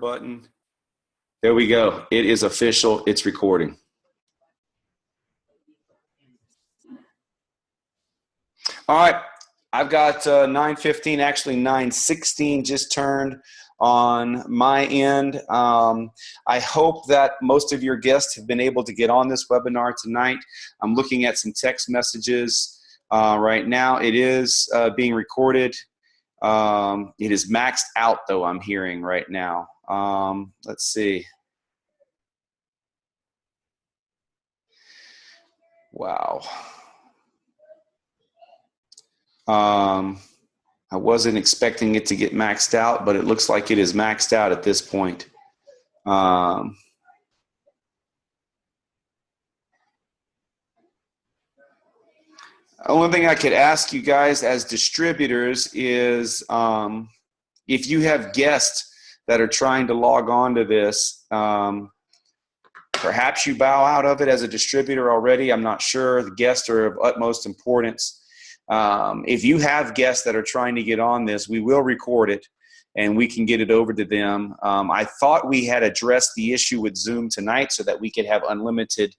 button. There we go. It is official. It's recording. All right. I've got 9:15, actually 9:16 just turned on my end. I hope that most of your guests have been able to get on this webinar tonight. I'm looking at some text messages right now. It is being recorded. It is maxed out, though, I'm hearing right now. Let's see. Wow. I wasn't expecting it to get maxed out, but it looks like it is maxed out at this point. Only thing I could ask you guys as distributors is if you have guests that are trying to log on to this, perhaps you bow out of it as a distributor already. I'm not sure. The guests are of utmost importance. If you have guests that are trying to get on this, we will record it and we can get it over to them. I thought we had addressed the issue with Zoom tonight so that we could have unlimited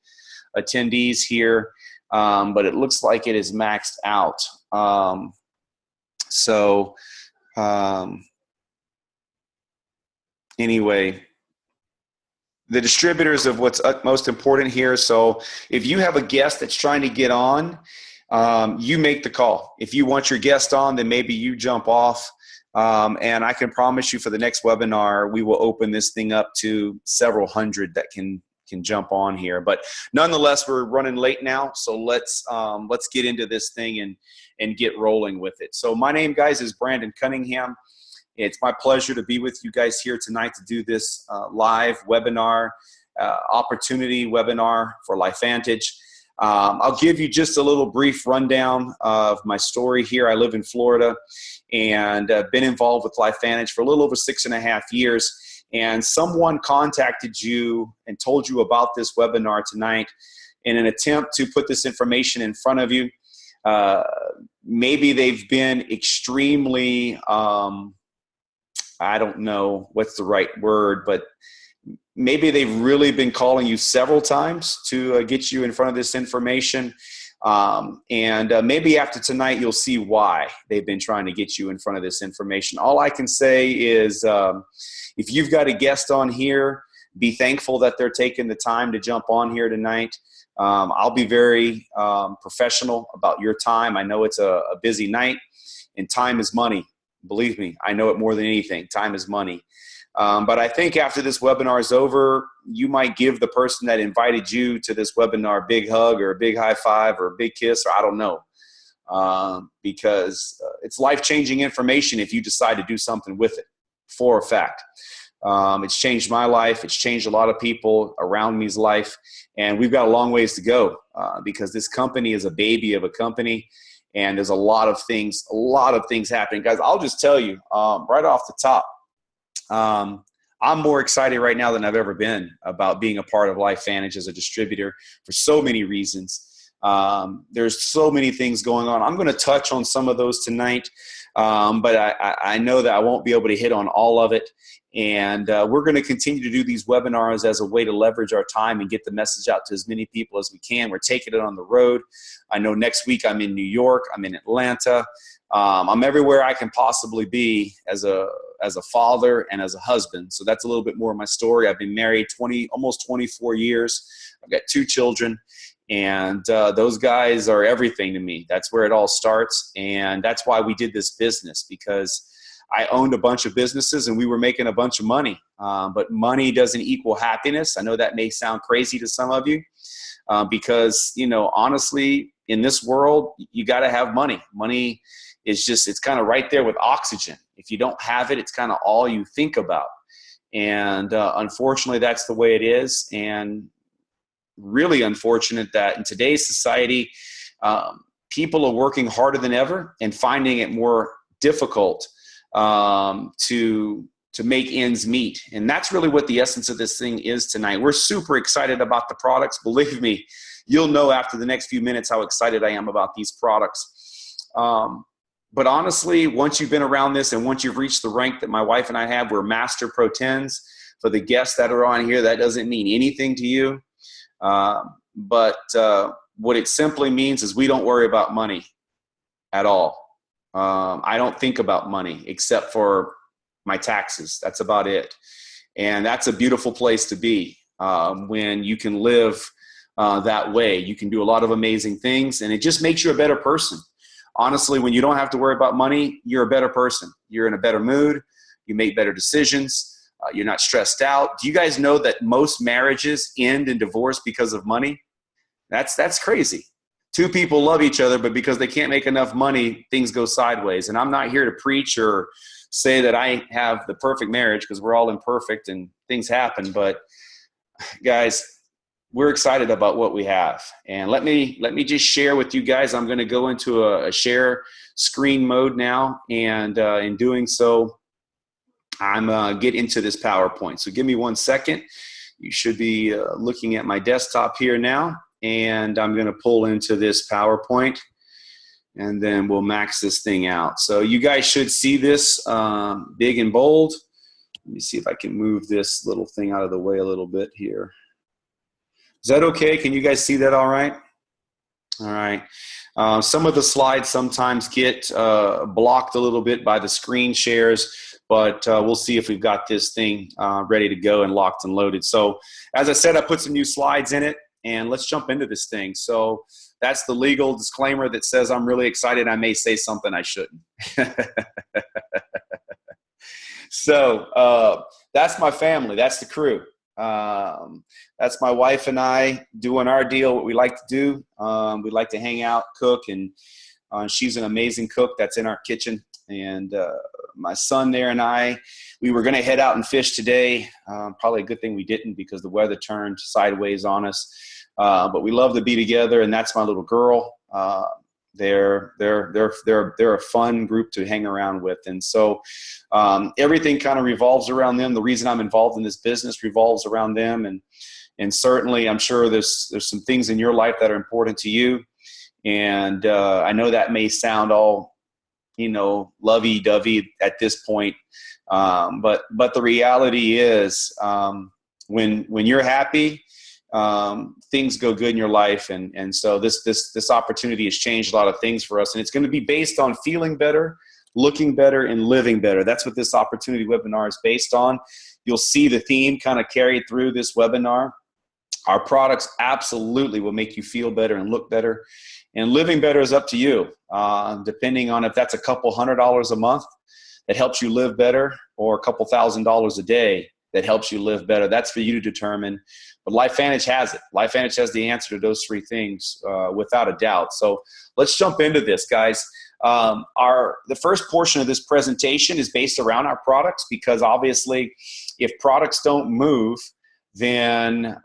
attendees here, but it looks like it is maxed out. Anyway, the distributors of what's most important here. So if you have a guest that's trying to get on, you make the call. If you want your guest on, then maybe you jump off. And I can promise you for the next webinar, we will open this thing up to several hundred that can jump on here. But nonetheless, we're running late now. So let's get into this thing and get rolling with it. So my name, guys, is Brandon Cunningham. It's my pleasure to be with you guys here tonight to do this live webinar, opportunity webinar for LifeVantage. I'll give you just a little brief rundown of my story here. I live in Florida and been involved with LifeVantage for a little over 6.5 years. And someone contacted you and told you about this webinar tonight in an attempt to put this information in front of you. Maybe they've been extremely, I don't know what's the right word, but maybe they've really been calling you several times to get you in front of this information. Maybe after tonight, you'll see why they've been trying to get you in front of this information. All I can say is if you've got a guest on here, be thankful that they're taking the time to jump on here tonight. I'll be very professional about your time. I know it's a busy night, and time is money. Believe me, I know it more than anything. Time is money. But I think after this webinar is over, you might give the person that invited you to this webinar a big hug or a big high five or a big kiss, or I don't know, because it's life-changing information if you decide to do something with it, for a fact. It's changed my life. It's changed a lot of people around me's life, and we've got a long ways to go because this company is a baby of a company. And there's a lot of things happening. Guys, I'll just tell you right off the top, I'm more excited right now than I've ever been about being a part of LifeVantage as a distributor for so many reasons. There's so many things going on. I'm going to touch on some of those tonight, but I know that I won't be able to hit on all of it. And we're going to continue to do these webinars as a way to leverage our time and get the message out to as many people as we can. We're taking it on the road. I know next week I'm in New York. I'm in Atlanta. I'm everywhere I can possibly be as a father and as a husband. So that's a little bit more of my story. I've been married almost 24 years. I've got 2 children. And those guys are everything to me. That's where it all starts. And that's why we did this business, because I owned a bunch of businesses and we were making a bunch of money. But money doesn't equal happiness. I know that may sound crazy to some of you because, honestly, in this world, you got to have money. Money is it's kind of right there with oxygen. If you don't have it, it's kind of all you think about. And unfortunately, that's the way it is. And really unfortunate that in today's society, people are working harder than ever and finding it more difficult to make ends meet. And that's really what the essence of this thing is tonight. We're super excited about the products. Believe me, you'll know after the next few minutes how excited I am about these products. But honestly, once you've been around this and once you've reached the rank that my wife and I have, we're Master Pro 10s. For the guests that are on here, that doesn't mean anything to you. But what it simply means is we don't worry about money at all. I don't think about money except for my taxes. That's about it. And that's a beautiful place to be when you can live that way. You can do a lot of amazing things, and it just makes you a better person. Honestly, when you don't have to worry about money, you're a better person. You're in a better mood. You make better decisions. You're not stressed out. Do you guys know that most marriages end in divorce because of money? That's crazy. Two people love each other, but because they can't make enough money, things go sideways. And I'm not here to preach or say that I have the perfect marriage, because we're all imperfect and things happen. But guys, we're excited about what we have. And let me just share with you guys. I'm going to go into a share screen mode now. And in doing so, I'm get into this PowerPoint. So give me 1 second. You should be looking at my desktop here now. And I'm going to pull into this PowerPoint. And then we'll max this thing out. So you guys should see this big and bold. Let me see if I can move this little thing out of the way a little bit here. Is that okay? Can you guys see that all right? All right. Some of the slides sometimes get blocked a little bit by the screen shares, but we'll see if we've got this thing ready to go and locked and loaded. So as I said, I put some new slides in it, and let's jump into this thing. So that's the legal disclaimer that says I'm really excited. I may say something I shouldn't. So that's my family. That's the crew. That's my wife and I doing our deal, what we like to do. We like to hang out, cook, and she's an amazing cook that's in our kitchen. And my son there and I, we were going to head out and fish today. Probably a good thing we didn't, because the weather turned sideways on us. But we love to be together, and that's my little girl. They're a fun group to hang around with. And so everything kind of revolves around them. The reason I'm involved in this business revolves around them. And certainly I'm sure there's some things in your life that are important to you. And I know that may sound all, lovey-dovey at this point. But the reality is when you're happy, things go good in your life. And so this opportunity has changed a lot of things for us. And it's going to be based on feeling better, looking better, and living better. That's what this opportunity webinar is based on. You'll see the theme kind of carried through this webinar. Our products absolutely will make you feel better and look better. And living better is up to you, depending on if that's a couple $100 a month that helps you live better, or a couple $1,000s a day that helps you live better. That's for you to determine. But LifeVantage has it. LifeVantage has the answer to those three things without a doubt. So let's jump into this, guys. The first portion of this presentation is based around our products, because obviously if products don't move, then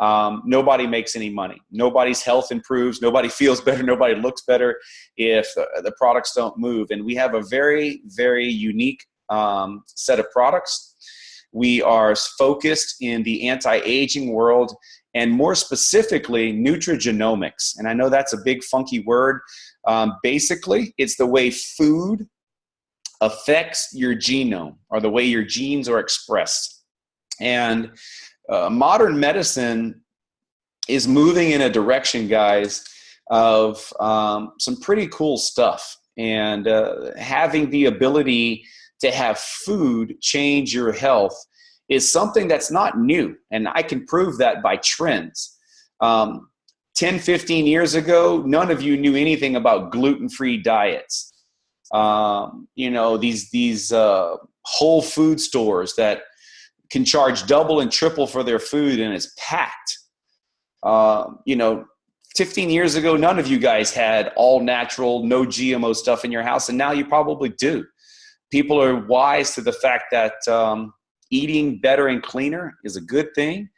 nobody makes any money. Nobody's health improves. Nobody feels better. Nobody looks better if the products don't move. And we have a very, very unique set of products. We are focused in the anti-aging world, and more specifically, nutrigenomics. And I know that's a big funky word. Basically, it's the way food affects your genome, or the way your genes are expressed. And modern medicine is moving in a direction, guys, of some pretty cool stuff. And having the ability to have food change your health is something that's not new. And I can prove that by trends. 10, 15 years ago, none of you knew anything about gluten-free diets. These whole food stores that can charge double and triple for their food, and it's packed. 15 years ago, none of you guys had all natural, no GMO stuff in your house, and now you probably do. People are wise to the fact that eating better and cleaner is a good thing,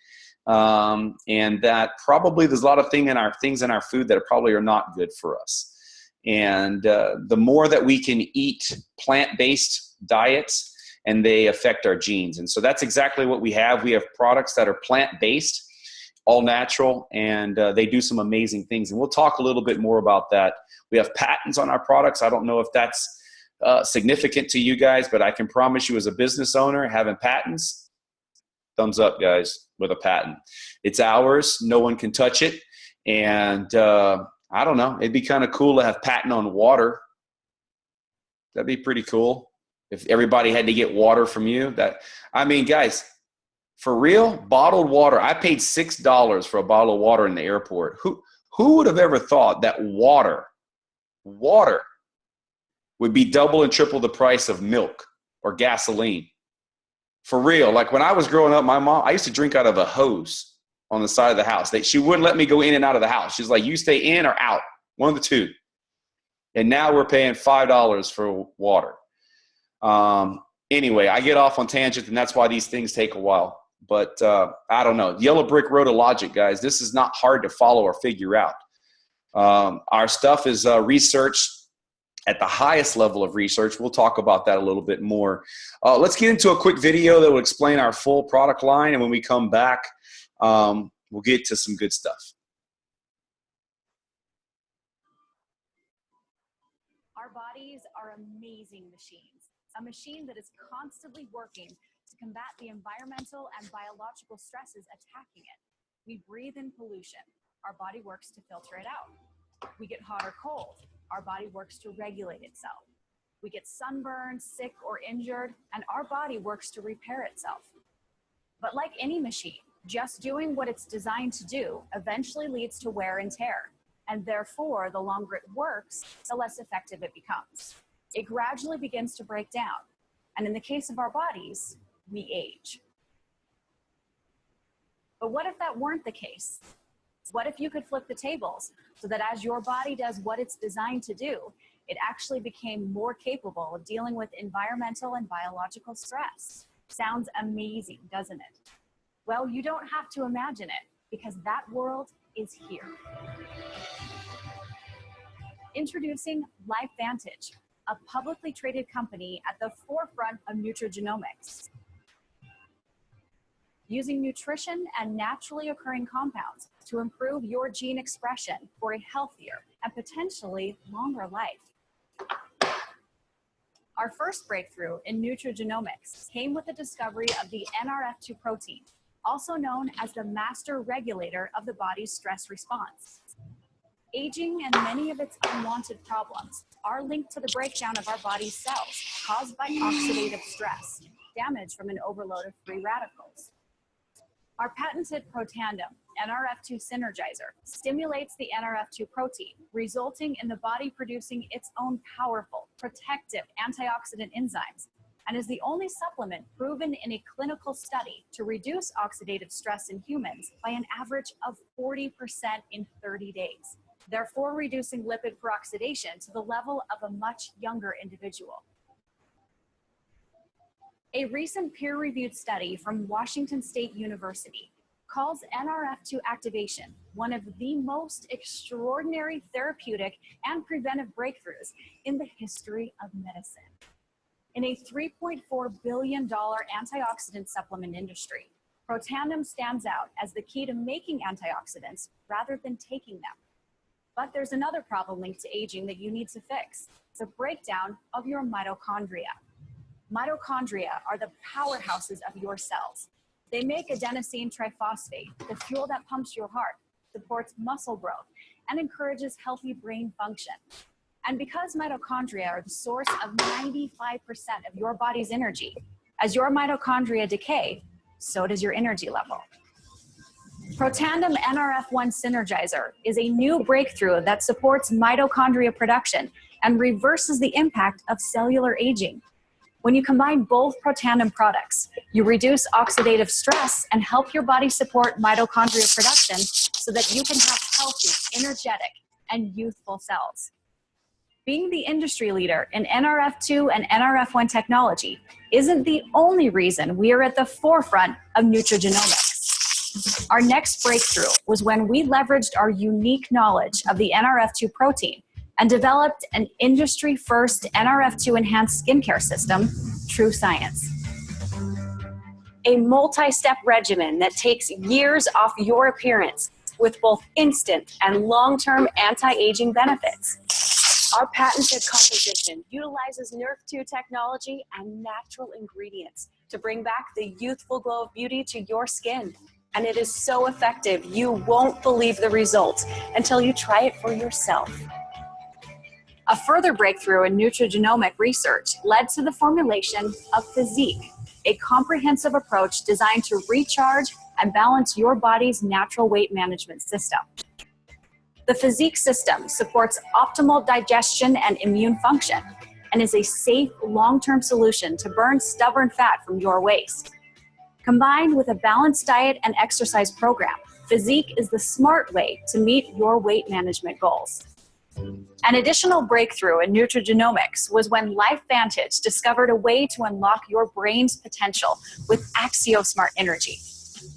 and that probably there's a lot of things in our food that probably are not good for us. And the more that we can eat plant-based diets, and they affect our genes. And so that's exactly what we have. We have products that are plant-based, all natural, and they do some amazing things. And we'll talk a little bit more about that. We have patents on our products. I don't know if that's significant to you guys, but I can promise you as a business owner, having patents, thumbs up, guys, with a patent. It's ours. No one can touch it. And I don't know. It'd be kind of cool to have patent on water. That'd be pretty cool if everybody had to get water from you. I mean, guys, for real, bottled water. I paid $6 for a bottle of water in the airport. Who would have ever thought that water would be double and triple the price of milk or gasoline? For real. Like when I was growing up, my mom, I used to drink out of a hose on the side of the house. She wouldn't let me go in and out of the house. She's like, you stay in or out, one of the two. And now we're paying $5 for water. Anyway, I get off on tangent, and that's why these things take a while. But I don't know. Yellow brick road of logic, guys. This is not hard to follow or figure out. Our stuff is researched at the highest level of research. We'll talk about that a little bit more. Let's get into a quick video that will explain our full product line. And when we come back, we'll get to some good stuff. Our bodies are amazing machines, a machine that is constantly working to combat the environmental and biological stresses attacking it. We breathe in pollution. Our body works to filter it out. We get hot or cold. Our body works to regulate itself. We get sunburned, sick, or injured, and our body works to repair itself. But like any machine, just doing what it's designed to do eventually leads to wear and tear. And therefore, the longer it works, the less effective it becomes. It gradually begins to break down. And in the case of our bodies, we age. But what if that weren't the case? What if you could flip the tables so that as your body does what it's designed to do, it actually became more capable of dealing with environmental and biological stress? Sounds amazing, doesn't it? Well, you don't have to imagine it, because that world is here. Introducing LifeVantage, a publicly traded company at the forefront of nutrigenomics. Using nutrition and naturally occurring compounds to improve your gene expression for a healthier and potentially longer life. Our first breakthrough in nutrigenomics came with the discovery of the NRF2 protein, also known as the master regulator of the body's stress response. Aging and many of its unwanted problems are linked to the breakdown of our body's cells caused by oxidative stress, damage from an overload of free radicals. Our patented Protandim NRF2 synergizer stimulates the NRF2 protein, resulting in the body producing its own powerful, protective antioxidant enzymes, and is the only supplement proven in a clinical study to reduce oxidative stress in humans by an average of 40% in 30 days, therefore reducing lipid peroxidation to the level of a much younger individual. A recent peer-reviewed study from Washington State University calls NRF2 activation one of the most extraordinary therapeutic and preventive breakthroughs in the history of medicine. In a $3.4 billion antioxidant supplement industry, Protandim stands out as the key to making antioxidants rather than taking them. But there's another problem linked to aging that you need to fix: the breakdown of your mitochondria. Mitochondria are the powerhouses of your cells. They make adenosine triphosphate, the fuel that pumps your heart, supports muscle growth, and encourages healthy brain function. And because mitochondria are the source of 95% of your body's energy, as your mitochondria decay, so does your energy level. Protandim NRF1 Synergizer is a new breakthrough that supports mitochondria production and reverses the impact of cellular aging. When you combine both Protandim products, you reduce oxidative stress and help your body support mitochondria production so that you can have healthy, energetic, and youthful cells. Being the industry leader in NRF2 and NRF1 technology isn't the only reason we are at the forefront of nutrigenomics. Our next breakthrough was when we leveraged our unique knowledge of the NRF2 protein and developed an industry-first NRF2 enhanced skincare system, True Science. A multi-step regimen that takes years off your appearance with both instant and long-term anti-aging benefits. Our patented composition utilizes Nerf2 technology and natural ingredients to bring back the youthful glow of beauty to your skin. And it is so effective, you won't believe the results until you try it for yourself. A further breakthrough in nutrigenomic research led to the formulation of Physique, a comprehensive approach designed to recharge and balance your body's natural weight management system. The Physique system supports optimal digestion and immune function and is a safe, long-term solution to burn stubborn fat from your waist. Combined with a balanced diet and exercise program, Physique is the smart way to meet your weight management goals. An additional breakthrough in nutrigenomics was when LifeVantage discovered a way to unlock your brain's potential with Axio Smart Energy.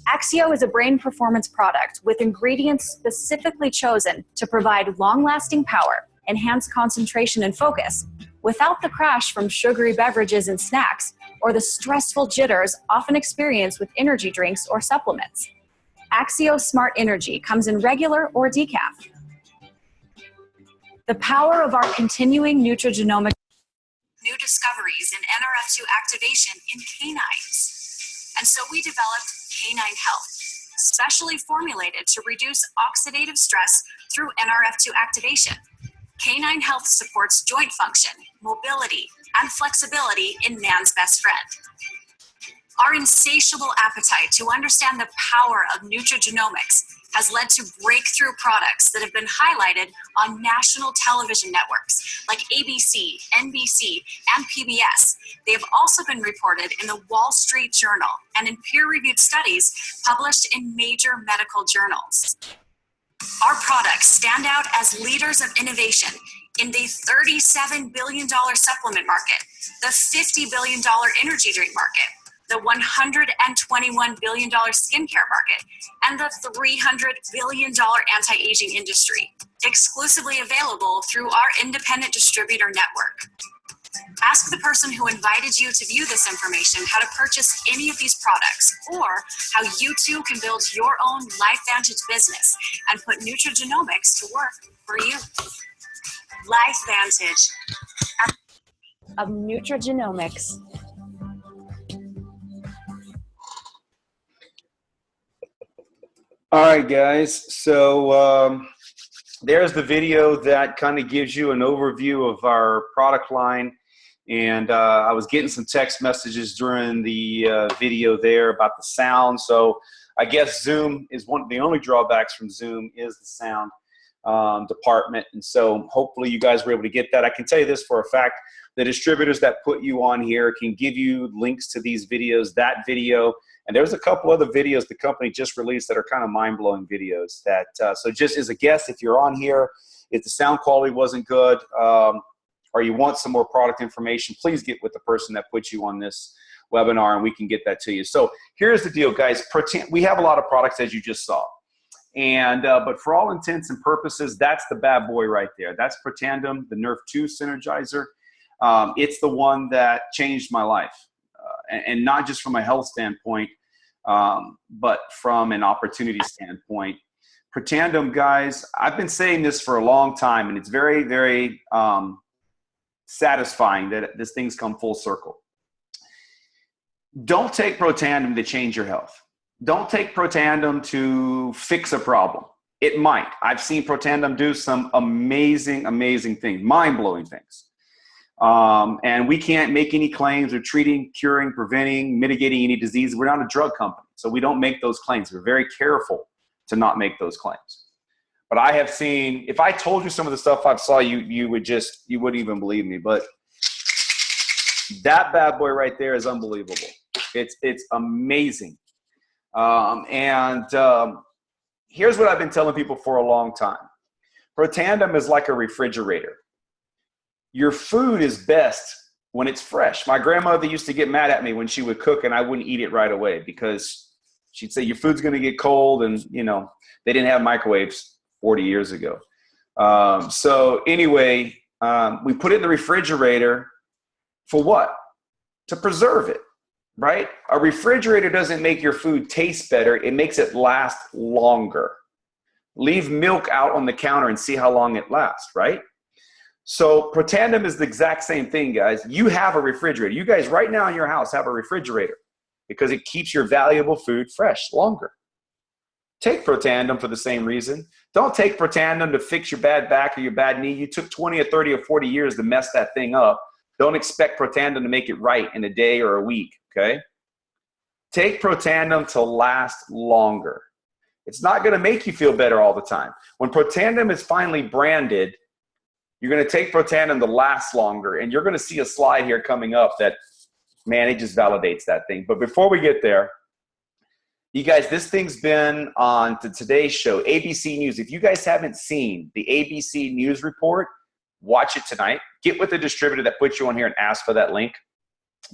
Axio is a brain performance product with ingredients specifically chosen to provide long-lasting power, enhance concentration and focus, without the crash from sugary beverages and snacks, or the stressful jitters often experienced with energy drinks or supplements. Axio Smart Energy comes in regular or decaf. The power of our continuing nutrigenomic new discoveries in NRF2 activation in canines. And so we developed Canine Health, specially formulated to reduce oxidative stress through NRF2 activation. Canine Health supports joint function, mobility, and flexibility in man's best friend. Our insatiable appetite to understand the power of nutrigenomics has led to breakthrough products that have been highlighted on national television networks like ABC, NBC, and PBS. They have also been reported in the Wall Street Journal and in peer-reviewed studies published in major medical journals. Our products stand out as leaders of innovation in the $37 billion supplement market, the $50 billion energy drink market, the $121 billion skincare market, and the $300 billion anti-aging industry, exclusively available through our independent distributor network. Ask the person who invited you to view this information how to purchase any of these products, or how you too can build your own LifeVantage business and put nutrigenomics to work for you. LifeVantage of nutrigenomics. All right, guys. So there's the video that kind of gives you an overview of our product line. And I was getting some text messages during the video there about the sound. So I guess Zoom is one of the only drawbacks from Zoom is the sound department. And so hopefully you guys were able to get that. I can tell you this for a fact. The distributors that put you on here can give you links to these videos, that video. And there's a couple other videos the company just released that are kind of mind-blowing videos. That so just as a guess, if you're on here, if the sound quality wasn't good, or you want some more product information, please get with the person that put you on this webinar and we can get that to you. So here's the deal, guys. We have a lot of products, as you just saw. And but for all intents and purposes, that's the bad boy right there. That's Protandim, the Nerf2 Synergizer. It's the one that changed my life. And not just from a health standpoint, but from an opportunity standpoint. Protandim, guys, I've been saying this for a long time, and it's very, very satisfying that this thing's come full circle. Don't take Protandim to change your health. Don't take Protandim to fix a problem. It might. I've seen Protandim do some amazing, amazing things, mind-blowing things. And we can't make any claims of treating, curing, preventing, mitigating any disease. We're not a drug company, so we don't make those claims. We're very careful to not make those claims. But I have seen, if I told you some of the stuff I saw, you wouldn't even believe me. But that bad boy right there is unbelievable. It's amazing. Here's what I've been telling people for a long time. Protandim is like a refrigerator. Your food is best when it's fresh. My grandmother used to get mad at me when she would cook and I wouldn't eat it right away because she'd say your food's going to get cold, and you know they didn't have microwaves 40 years ago. So anyway, we put it in the refrigerator for what? To preserve it, right? A refrigerator doesn't make your food taste better. It makes it last longer. Leave milk out on the counter and see how long it lasts, right? So Protandim is the exact same thing, guys. You have a refrigerator. You guys right now in your house have a refrigerator because it keeps your valuable food fresh longer. Take Protandim for the same reason. Don't take Protandim to fix your bad back or your bad knee. You took 20 or 30 or 40 years to mess that thing up. Don't expect Protandim to make it right in a day or a week, okay? Take Protandim to last longer. It's not going to make you feel better all the time. When Protandim is finally branded, you're going to take Protandim to last longer, and you're going to see a slide here coming up that, man, it just validates that thing. But before we get there, you guys, this thing's been on today's show, ABC News. If you guys haven't seen the ABC News report, watch it tonight. Get with the distributor that put you on here and ask for that link.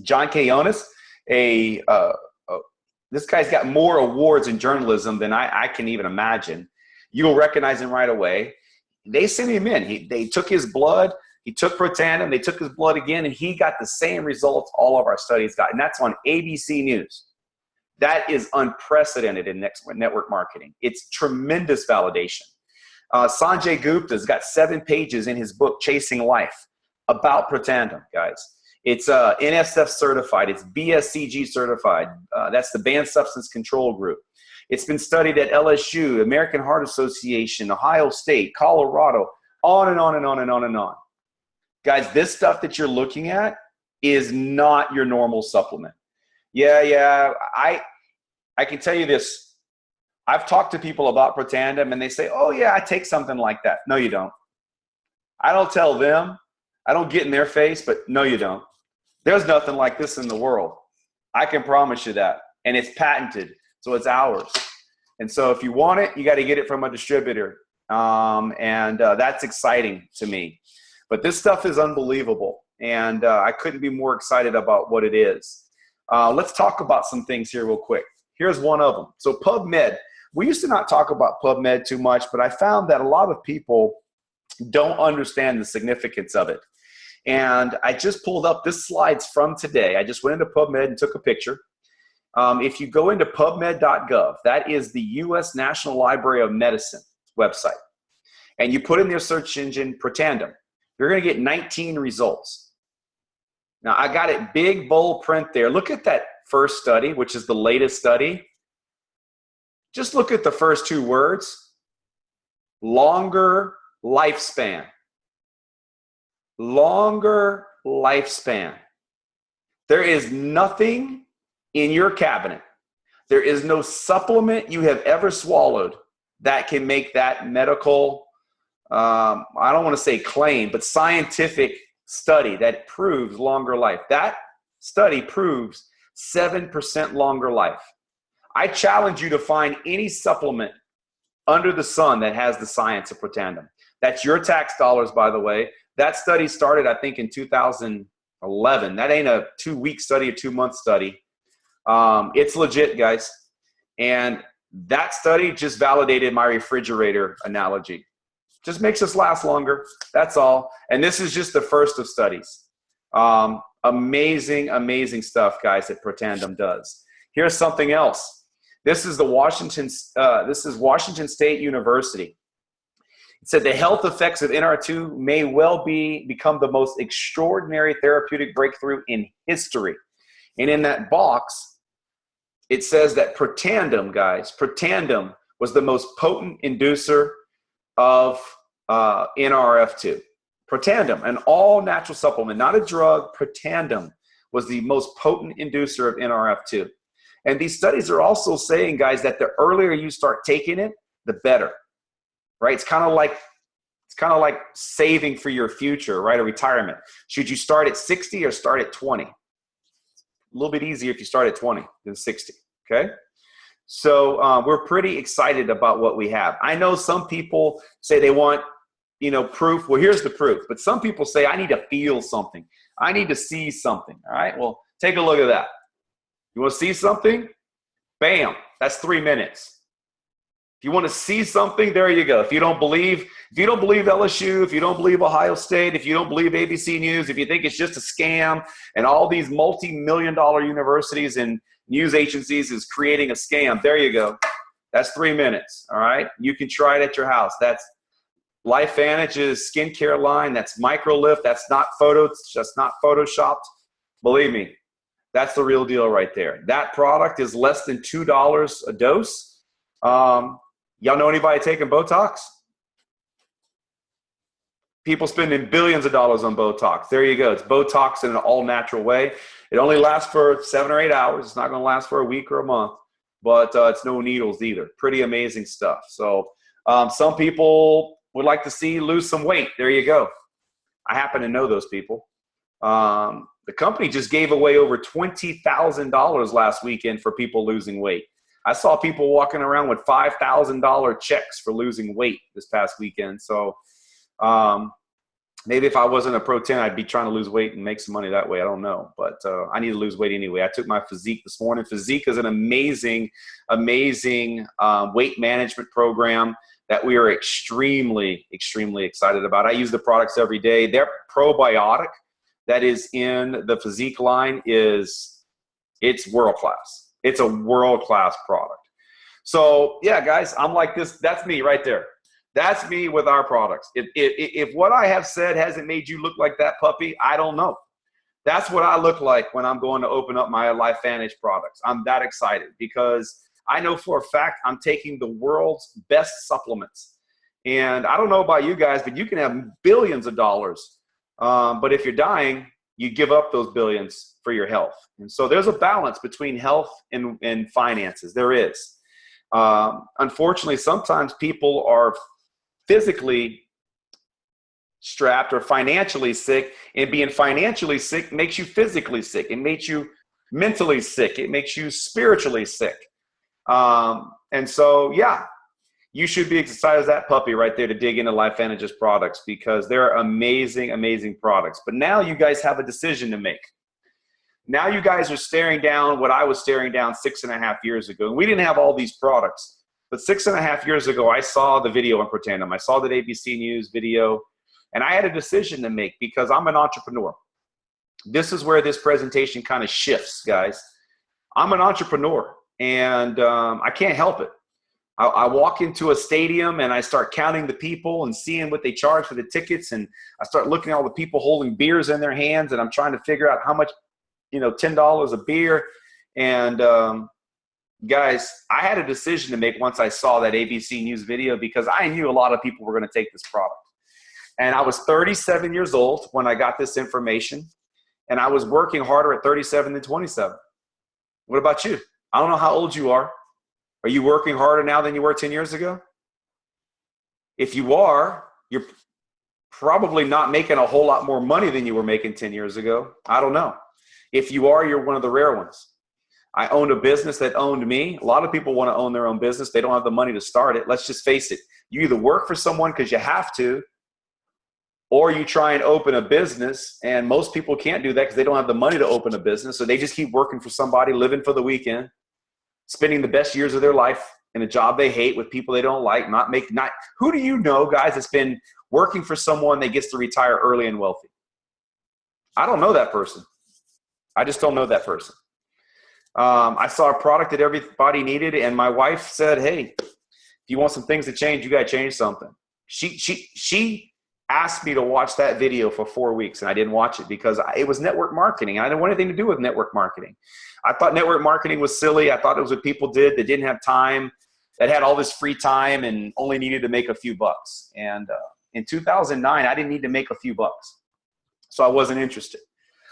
John Kayonis, this guy's got more awards in journalism than I can even imagine. You'll recognize him right away. They sent him in. They took his blood. He took Protandim. They took his blood again, and he got the same results all of our studies got. And that's on ABC News. That is unprecedented in network marketing. It's tremendous validation. Sanjay Gupta's got 7 pages in his book, Chasing Life, about Protandim, guys. It's NSF certified. It's BSCG certified. That's the Banned Substance Control Group. It's been studied at LSU, American Heart Association, Ohio State, Colorado, on and on and on and on and on. Guys, this stuff that you're looking at is not your normal supplement. Yeah, I can tell you this. I've talked to people about Protandim, and they say, oh, yeah, I take something like that. No, you don't. I don't tell them. I don't get in their face, but no, you don't. There's nothing like this in the world. I can promise you that. And it's patented. So it's ours. And so if you want it, you got to get it from a distributor. That's exciting to me. But this stuff is unbelievable. And I couldn't be more excited about what it is. Let's talk about some things here real quick. Here's one of them. So PubMed. We used to not talk about PubMed too much, but I found that a lot of people don't understand the significance of it. And I just pulled up this slide's from today. I just went into PubMed and took a picture. If you go into PubMed.gov, that is the U.S. National Library of Medicine website, and you put in their search engine Protandim, you're going to get 19 results. Now, I got it big, bold print there. Look at that first study, which is the latest study. Just look at the first 2 words. Longer lifespan. Longer lifespan. There is nothing in your cabinet. There is no supplement you have ever swallowed that can make that medical, I don't want to say claim, but scientific study that proves longer life. That study proves 7% longer life. I challenge you to find any supplement under the sun that has the science of Protandim. That's your tax dollars, by the way. That study started, I think, in 2011. That ain't a 2-week study, a 2-month study. It's legit, guys. And that study just validated my refrigerator analogy. Just makes us last longer. That's all. And this is just the first of studies. Amazing, amazing stuff, guys, that Protandim does. Here's something else. This is Washington State University. It said the health effects of NR2 may well become the most extraordinary therapeutic breakthrough in history. And in that box, it says that Protandim, guys, Protandim was the most potent inducer of NRF2. Protandim, an all-natural supplement, not a drug, Protandim was the most potent inducer of NRF2. And these studies are also saying, guys, that the earlier you start taking it, the better, right? It's kind of like saving for your future, right? A retirement. Should you start at 60 or start at 20? A little bit easier if you start at 20 than 60, okay? So we're pretty excited about what we have. I know some people say they want, proof. Well, here's the proof. But some people say, I need to feel something. I need to see something, all right? Well, take a look at that. You want to see something? Bam, that's 3 minutes. If you want to see something, there you go. If you don't believe LSU, if you don't believe Ohio State, if you don't believe ABC News, if you think it's just a scam and all these multi-million-dollar universities and news agencies is creating a scam, there you go. That's 3 minutes, all right? You can try it at your house. That's LifeVantage's skincare line, that's microlift. That's not photo. It's just not photoshopped. Believe me, that's the real deal right there. That product is less than $2 a dose. Y'all know anybody taking Botox? People spending billions of dollars on Botox. There you go. It's Botox in an all-natural way. It only lasts for 7 or 8 hours. It's not going to last for a week or a month, but it's no needles either. Pretty amazing stuff. So some people would like to see lose some weight. There you go. I happen to know those people. The company just gave away over $20,000 last weekend for people losing weight. I saw people walking around with $5,000 checks for losing weight this past weekend. So maybe if I wasn't a Pro 10, I'd be trying to lose weight and make some money that way. I don't know, but I need to lose weight anyway. I took my Physique this morning. Physique is an amazing weight management program that we are extremely, extremely excited about. I use the products every day. Their probiotic that is in the Physique line it's world-class. It's a world-class product. So yeah, guys, I'm like this. That's me right there. That's me with our products. If what I have said hasn't made you look like that puppy, I don't know. That's what I look like when I'm going to open up my LifeVantage products. I'm that excited because I know for a fact I'm taking the world's best supplements. And I don't know about you guys, but you can have billions of dollars. But if you're dying, you give up those billions for your health. And so there's a balance between health and finances. There is. Unfortunately, sometimes people are physically strapped or financially sick, and being financially sick makes you physically sick. It makes you mentally sick. It makes you spiritually sick. And so, yeah, you should be excited as that puppy right there to dig into LifeVantage's products because they're amazing, amazing products. But now you guys have a decision to make. Now you guys are staring down what I was staring down 6.5 years ago. And we didn't have all these products. But 6.5 years ago, I saw the video on Tandem. I saw that ABC News video, and I had a decision to make because I'm an entrepreneur. This is where this presentation kind of shifts, guys. I'm an entrepreneur, and I can't help it. I walk into a stadium, and I start counting the people and seeing what they charge for the tickets, and I start looking at all the people holding beers in their hands, and I'm trying to figure out how much, $10 a beer, and guys, I had a decision to make once I saw that ABC News video because I knew a lot of people were going to take this product. And I was 37 years old when I got this information, and I was working harder at 37 than 27. What about you? I don't know how old you are. Are you working harder now than you were 10 years ago? If you are, you're probably not making a whole lot more money than you were making 10 years ago. I don't know. If you are, you're one of the rare ones. I owned a business that owned me. A lot of people want to own their own business. They don't have the money to start it. Let's just face it. You either work for someone because you have to, or you try and open a business, and most people can't do that because they don't have the money to open a business. So they just keep working for somebody, living for the weekend, spending the best years of their life in a job they hate with people they don't like, who do you know, guys, that's been working for someone that gets to retire early and wealthy? I don't know that person. I just don't know that person. I saw a product that everybody needed, and my wife said, hey, if you want some things to change, you got to change something. She asked me to watch that video for 4 weeks, and I didn't watch it because it was network marketing. I didn't want anything to do with network marketing. I thought network marketing was silly. I thought it was what people did that didn't have time, that had all this free time and only needed to make a few bucks. And in 2009, I didn't need to make a few bucks, so I wasn't interested.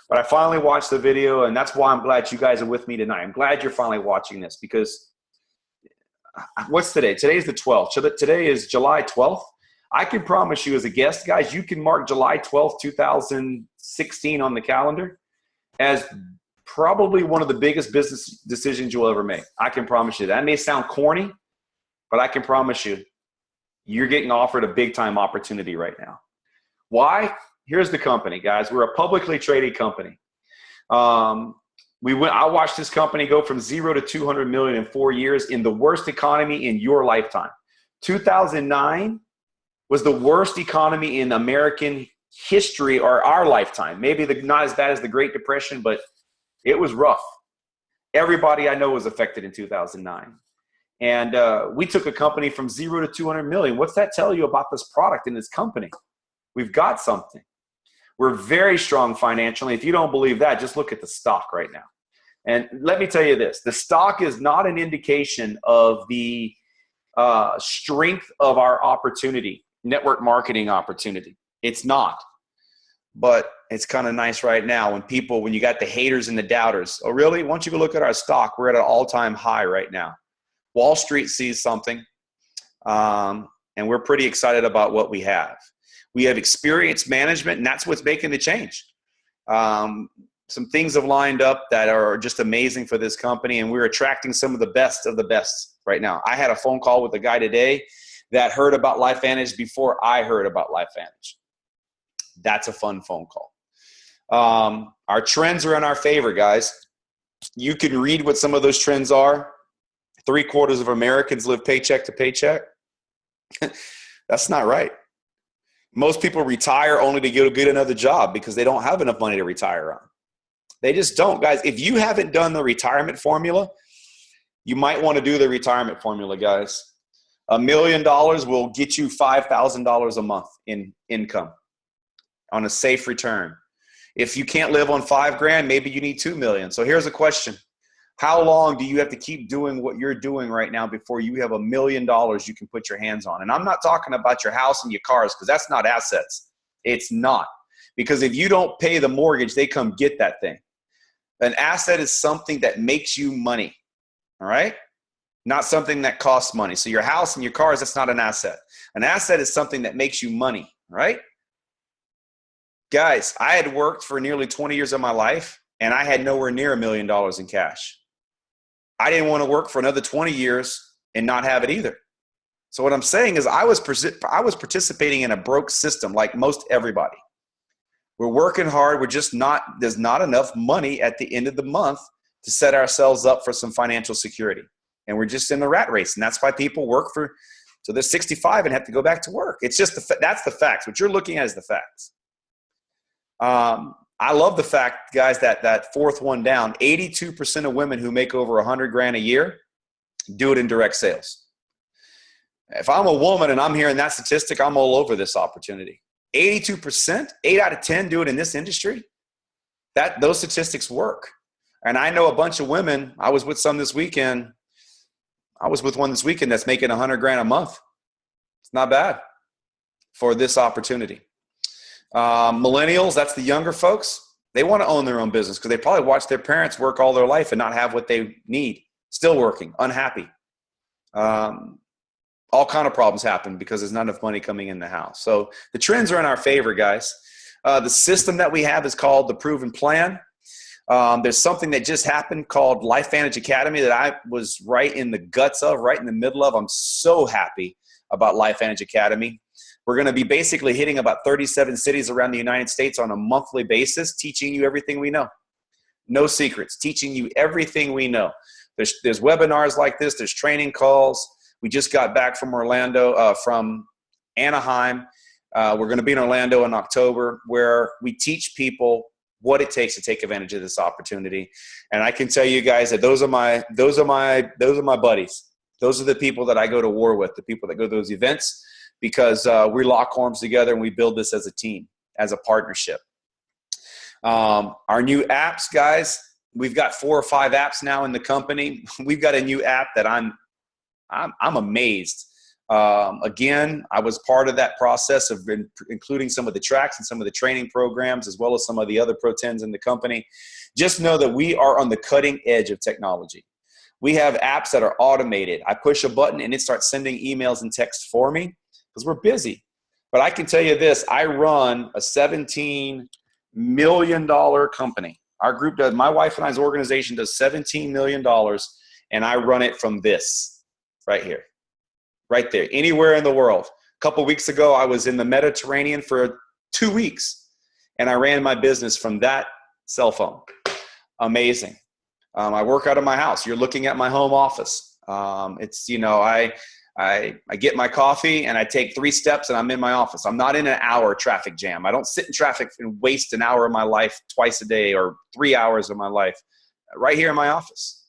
But I finally watched the video, and that's why I'm glad you guys are with me tonight. I'm glad you're finally watching this because what's today? Today is the 12th. Today is July 12th. I can promise you as a guest, guys, you can mark July 12th, 2016 on the calendar as probably one of the biggest business decisions you'll ever make. I can promise you that. That may sound corny, but I can promise you, you're getting offered a big-time opportunity right now. Why? Here's the company, guys. We're a publicly traded company. I watched this company go from 0 to 200 million in 4 years in the worst economy in your lifetime. 2009 was the worst economy in American history or our lifetime. Maybe not as bad as the Great Depression, but it was rough. Everybody I know was affected in 2009. And we took a company from 0 to 200 million. What's that tell you about this product and this company? We've got something. We're very strong financially. If you don't believe that, just look at the stock right now. And let me tell you this, the stock is not an indication of the strength of our opportunity, network marketing opportunity. It's not. But it's kind of nice right now when you got the haters and the doubters. Oh, really? Why don't you go look at our stock? We're at an all-time high right now. Wall Street sees something, and we're pretty excited about what we have. We have experienced management, and that's what's making the change. Some things have lined up that are just amazing for this company, and we're attracting some of the best right now. I had a phone call with a guy today that heard about LifeVantage before I heard about LifeVantage. That's a fun phone call. Our trends are in our favor, guys. You can read what some of those trends are. 3/4 of Americans live paycheck to paycheck. That's not right. Most people retire only to get another job because they don't have enough money to retire on. They just don't. Guys, if you haven't done the retirement formula, you might want to do the retirement formula, guys. $1 million will get you $5,000 a month in income on a safe return. If you can't live on $5,000, maybe you need $2 million. So here's a question. How long do you have to keep doing what you're doing right now before you have $1 million you can put your hands on? And I'm not talking about your house and your cars because that's not assets. It's not. Because if you don't pay the mortgage, they come get that thing. An asset is something that makes you money, all right? Not something that costs money. So your house and your cars, that's not an asset. An asset is something that makes you money, right? Guys, I had worked for nearly 20 years of my life, and I had nowhere near $1 million in cash. I didn't want to work for another 20 years and not have it either. So what I'm saying is I was participating in a broke system like most everybody. We're working hard. There's not enough money at the end of the month to set ourselves up for some financial security. And we're just in the rat race. And that's why people work till they're 65 and have to go back to work. It's just that's the facts. What you're looking at is the facts. I love the fact, guys, that fourth one down, 82% of women who make over $100,000 a year do it in direct sales. If I'm a woman and I'm hearing that statistic, I'm all over this opportunity. 82%, 8 out of 10 do it in this industry. Those statistics work. And I know a bunch of women. I was with one this weekend that's making $100,000 a month. It's not bad for this opportunity. Millennials, that's the younger folks. They want to own their own business because they probably watched their parents work all their life and not have what they need. Still working, unhappy. All kind of problems happen because there's not enough money coming in the house. So the trends are in our favor, guys. The system that we have is called the Proven Plan. There's something that just happened called LifeVantage Academy that I was right in the guts of, right in the middle of. I'm so happy about LifeVantage Academy. We're going to be basically hitting about 37 cities around the United States on a monthly basis, teaching you everything we know. No secrets, teaching you everything we know. There's webinars like this. There's training calls. We just got back from from Anaheim. We're going to be in Orlando in October, where we teach people what it takes to take advantage of this opportunity. And I can tell you guys that those are my buddies. Those are the people that I go to war with, the people that go to those events, because we lock arms together and we build this as a team, as a partnership. Our new apps, guys, we've got 4 or 5 apps now in the company. We've got a new app that I'm amazed. Again, I was part of that process of including some of the tracks and some of the training programs, as well as some of the other Pro 10s in the company. Just know that we are on the cutting edge of technology. We have apps that are automated. I push a button and it starts sending emails and texts for me because we're busy. But I can tell you this, I run a $17 million company. Our group does, my wife and I's organization does $17 million, and I run it from this right here, right there, anywhere in the world. A couple weeks ago, I was in the Mediterranean for 2 weeks, and I ran my business from that cell phone. Amazing. I work out of my house. You're looking at my home office. I get my coffee and I take 3 steps and I'm in my office. I'm not in an hour traffic jam. I don't sit in traffic and waste an hour of my life twice a day or 3 hours of my life. Right here in my office.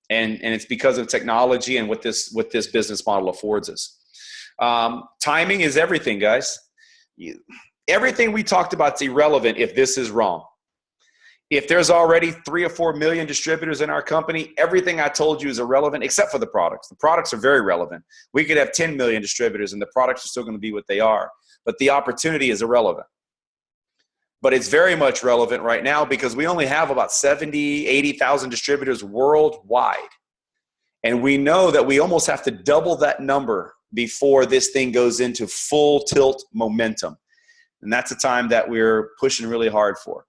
And it's because of technology and what this business model affords us. Timing is everything, guys. Everything we talked about is irrelevant if this is wrong. If there's already 3 or 4 million distributors in our company, everything I told you is irrelevant except for the products. The products are very relevant. We could have 10 million distributors and the products are still going to be what they are. But the opportunity is irrelevant. But it's very much relevant right now because we only have about 70, 80,000 distributors worldwide. And we know that we almost have to double that number before this thing goes into full tilt momentum. And that's a time that we're pushing really hard for.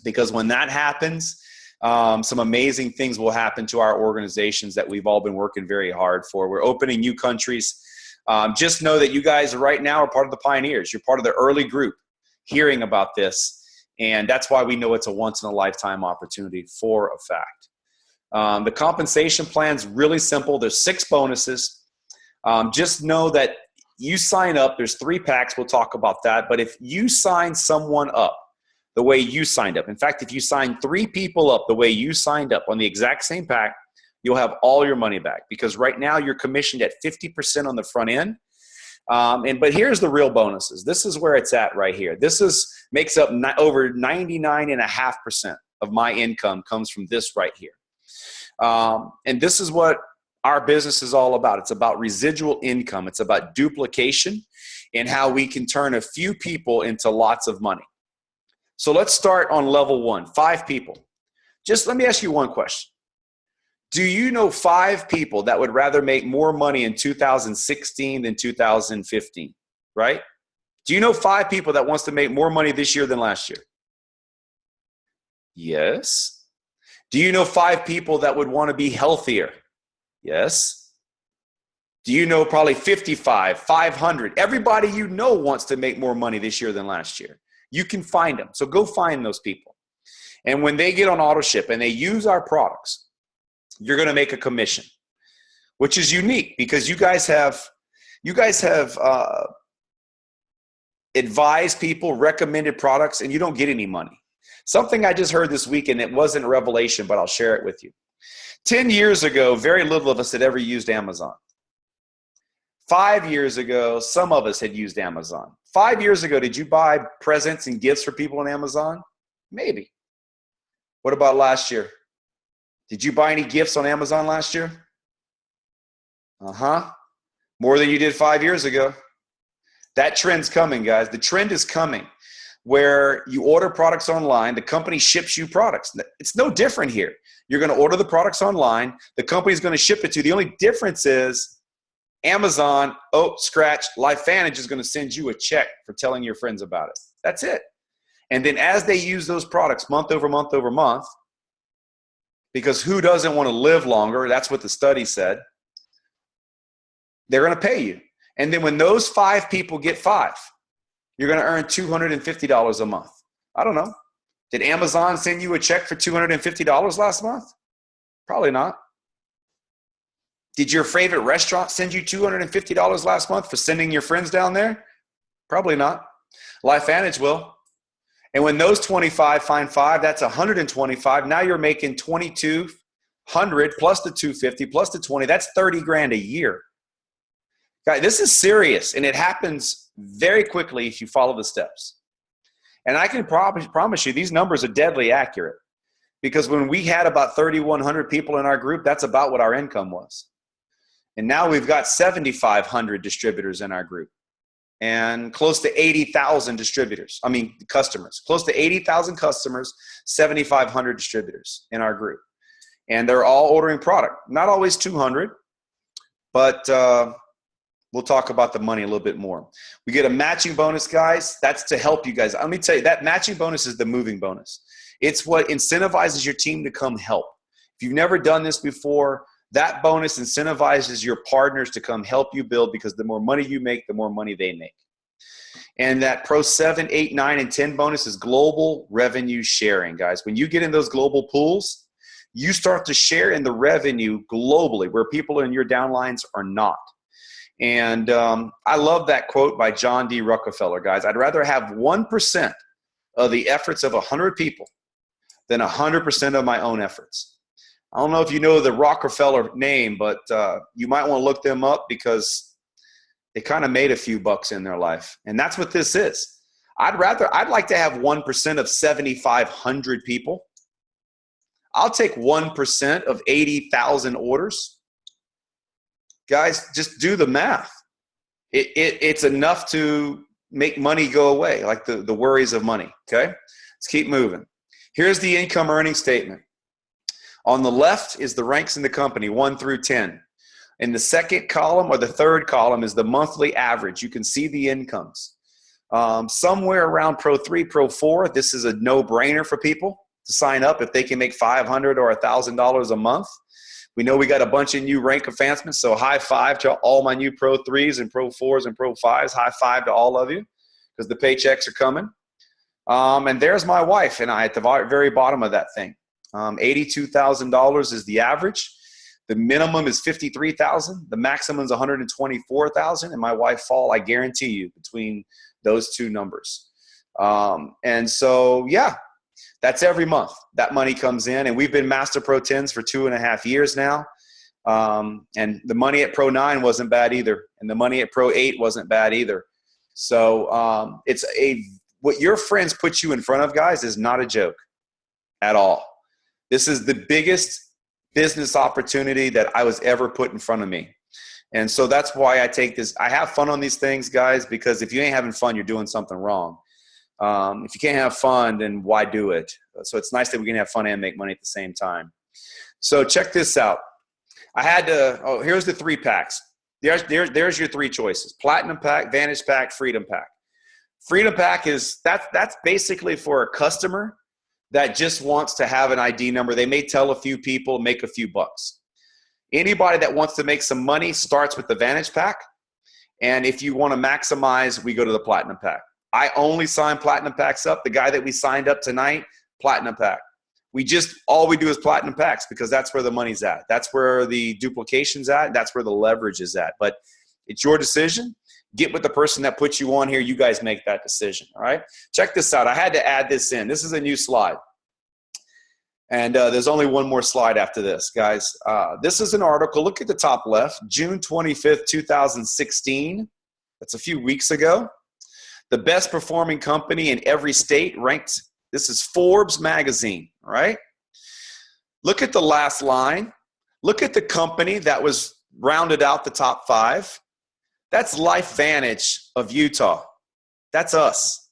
Because when that happens, some amazing things will happen to our organizations that we've all been working very hard for. We're opening new countries. Just know that you guys right now are part of the pioneers. You're part of the early group hearing about this. And that's why we know it's a once-in-a-lifetime opportunity for a fact. The compensation plan's really simple. There's 6 bonuses. Just know that you sign up. There's 3 packs. We'll talk about that. But if you sign someone up the way you signed up, in fact, if you sign 3 people up the way you signed up on the exact same pack, you'll have all your money back because right now you're commissioned at 50% on the front end. But here's the real bonuses. This is where it's at right here. This makes up over 99.5% of my income comes from this right here. And this is what our business is all about. It's about residual income. It's about duplication and how we can turn a few people into lots of money. So let's start on level 1, 5 people. Just let me ask you one question. Do you know 5 people that would rather make more money in 2016 than 2015, right? Do you know 5 people that wants to make more money this year than last year? Yes. Do you know 5 people that would want to be healthier? Yes. Do you know probably 55, 500? Everybody you know wants to make more money this year than last year. You can find them. So go find those people. And when they get on AutoShip and they use our products, you're going to make a commission, which is unique because you guys have advised people, recommended products, and you don't get any money. Something I just heard this week, and it wasn't a revelation, but I'll share it with you. 10 years ago, very little of us had ever used Amazon. 5 years ago, some of us had used Amazon. 5 years ago, did you buy presents and gifts for people on Amazon? Maybe. What about last year? Did you buy any gifts on Amazon last year? More than you did 5 years ago. That trend's coming, guys. The trend is coming where you order products online, the company ships you products. It's no different here. You're going to order the products online, the company's going to ship it to you. The only difference is Amazon, LifeVantage is going to send you a check for telling your friends about it. That's it. And then as they use those products month over month over month, because who doesn't want to live longer? That's what the study said. They're going to pay you. And then when those 5 people get 5, you're going to earn $250 a month. I don't know. Did Amazon send you a check for $250 last month? Probably not. Did your favorite restaurant send you $250 last month for sending your friends down there? Probably not. LifeVantage will. And when those 25 find 5, that's 125. Now you're making 2,200 plus the 250 plus the 20. That's 30 grand a year. Guys, this is serious, and it happens very quickly if you follow the steps. And I can promise you these numbers are deadly accurate because when we had about 3,100 people in our group, that's about what our income was. And now we've got 7,500 distributors in our group and close to 80,000 customers, close to 80,000 customers, 7,500 distributors in our group. And they're all ordering product, not always 200, but we'll talk about the money a little bit more. We get a matching bonus, guys. That's to help you guys. Let me tell you, that matching bonus is the moving bonus. It's what incentivizes your team to come help. If you've never done this before, that bonus incentivizes your partners to come help you build because the more money you make, the more money they make. And that Pro 7, 8, 9, and 10 bonus is global revenue sharing, guys. When you get in those global pools, you start to share in the revenue globally where people in your downlines are not. And I love that quote by John D. Rockefeller, guys. I'd rather have 1% of the efforts of 100 people than 100% of my own efforts. I don't know if you know the Rockefeller name, but you might want to look them up because they kind of made a few bucks in their life. And that's what this is. I'd like to have 1% of 7,500 people. I'll take 1% of 80,000 orders. Guys, just do the math. It's enough to make money go away, like the worries of money, okay? Let's keep moving. Here's the income earning statement. On the left is the ranks in the company, 1 through 10. In the second column or the third column is the monthly average. You can see the incomes. Somewhere around Pro 3, Pro 4, this is a no-brainer for people to sign up if they can make $500 or $1,000 a month. We know we got a bunch of new rank advancements, so high five to all my new Pro 3s and Pro 4s and Pro 5s. High five to all of you because the paychecks are coming. And there's my wife and I at the very bottom of that thing. $82,000 is the average. The minimum is $53,000. The maximum is $124,000. And my wife fall, I guarantee you, between those two numbers. And so, yeah, that's every month. That money comes in. And we've been Master Pro 10s for 2.5 years now. And the money at Pro 9 wasn't bad either. And the money at Pro 8 wasn't bad either. So what your friends put you in front of, guys, is not a joke at all. This is the biggest business opportunity that I was ever put in front of me. And so that's why I take this. I have fun on these things, guys, because if you ain't having fun, you're doing something wrong. If you can't have fun, then why do it? So it's nice that we can have fun and make money at the same time. So check this out. Here's the 3 packs. There's your 3 choices. Platinum Pack, Vantage Pack, Freedom Pack. Freedom Pack that's basically for a customer that just wants to have an ID number. They may tell a few people, make a few bucks. Anybody that wants to make some money starts with the Vantage Pack. And if you want to maximize, we go to the Platinum Pack. I only sign Platinum Packs up. The guy that we signed up tonight, Platinum Pack. All we do is Platinum Packs because that's where the money's at. That's where the duplication's at. That's where the leverage is at. But it's your decision. Get with the person that put you on here. You guys make that decision, all right? Check this out. I had to add this in. This is a new slide. And there's only one more slide after this, guys. This is an article. Look at the top left. June 25th, 2016. That's a few weeks ago. The best performing company in every state ranked. This is Forbes magazine, all right? Look at the last line. Look at the company that was rounded out the top 5. That's LifeVantage of Utah. That's us.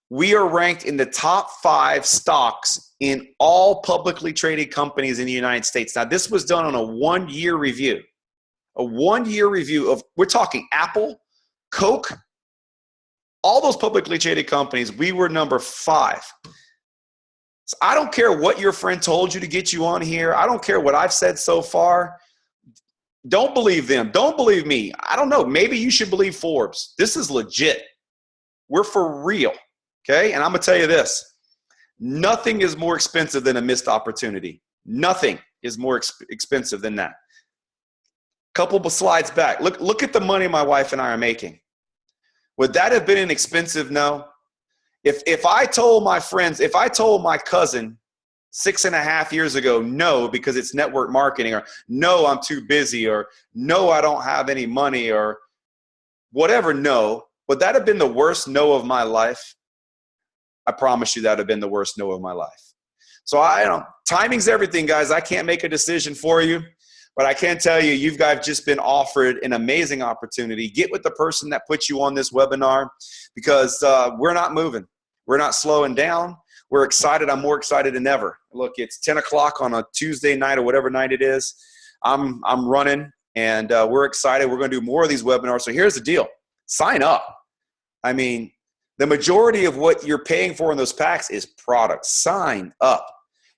We are ranked in the top 5 stocks in all publicly traded companies in the United States. Now, this was done on a 1-year review. A 1-year review of, we're talking Apple, Coke, all those publicly traded companies. We were number 5. So I don't care what your friend told you to get you on here. I don't care what I've said so far. Don't believe them. Don't believe me. I don't know. Maybe you should believe Forbes. This is legit. We're for real. Okay? And I'm going to tell you this. Nothing is more expensive than a missed opportunity. Nothing is more expensive than that. Couple of slides back. Look at the money my wife and I are making. Would that have been inexpensive? No. If I told my friends, if I told my cousin 6.5 years ago, no, because it's network marketing, or no, I'm too busy, or no, I don't have any money, or whatever, no, would that have been the worst no of my life? I promise you that would have been the worst no of my life. So timing's everything, guys. I can't make a decision for you, but I can tell you, you guys just been offered an amazing opportunity. Get with the person that put you on this webinar because we're not moving. We're not slowing down. We're excited. I'm more excited than ever. Look, it's 10 o'clock on a Tuesday night or whatever night it is. I'm running, and we're excited. We're going to do more of these webinars. So here's the deal. Sign up. I mean, the majority of what you're paying for in those packs is products. Sign up.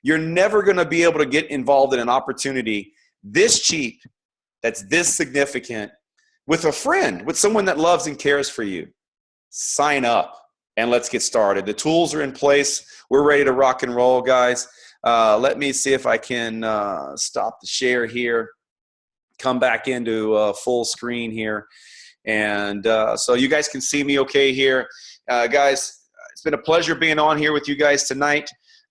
You're never going to be able to get involved in an opportunity this cheap, that's this significant, with a friend, with someone that loves and cares for you. Sign up. And let's get started. The tools are in place. We're ready to rock and roll, guys. Let me see if I can stop the share here, come back into full screen here. And so you guys can see me okay here. Guys, it's been a pleasure being on here with you guys tonight.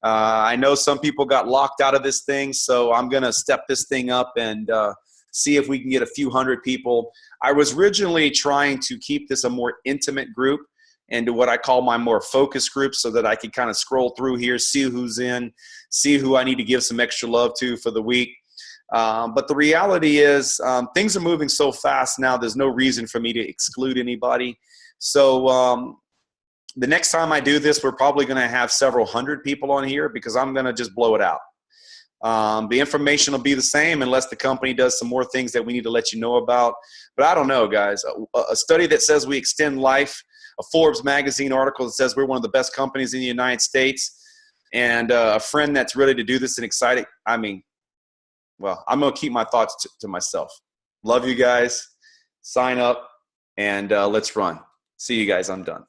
I know some people got locked out of this thing, so I'm going to step this thing up and see if we can get a few hundred people. I was originally trying to keep this a more intimate group and to what I call my more focus group, so that I could kind of scroll through here, see who's in, see who I need to give some extra love to for the week. But the reality is things are moving so fast now, there's no reason for me to exclude anybody. So the next time I do this, we're probably going to have several hundred people on here, because I'm going to just blow it out. The information will be the same unless the company does some more things that we need to let you know about. But I don't know, guys. A study that says we extend life, a Forbes magazine article that says we're one of the best companies in the United States, and a friend that's ready to do this and excited. I mean, well, I'm going to keep my thoughts to myself. Love you guys. Sign up and let's run. See you guys. I'm done.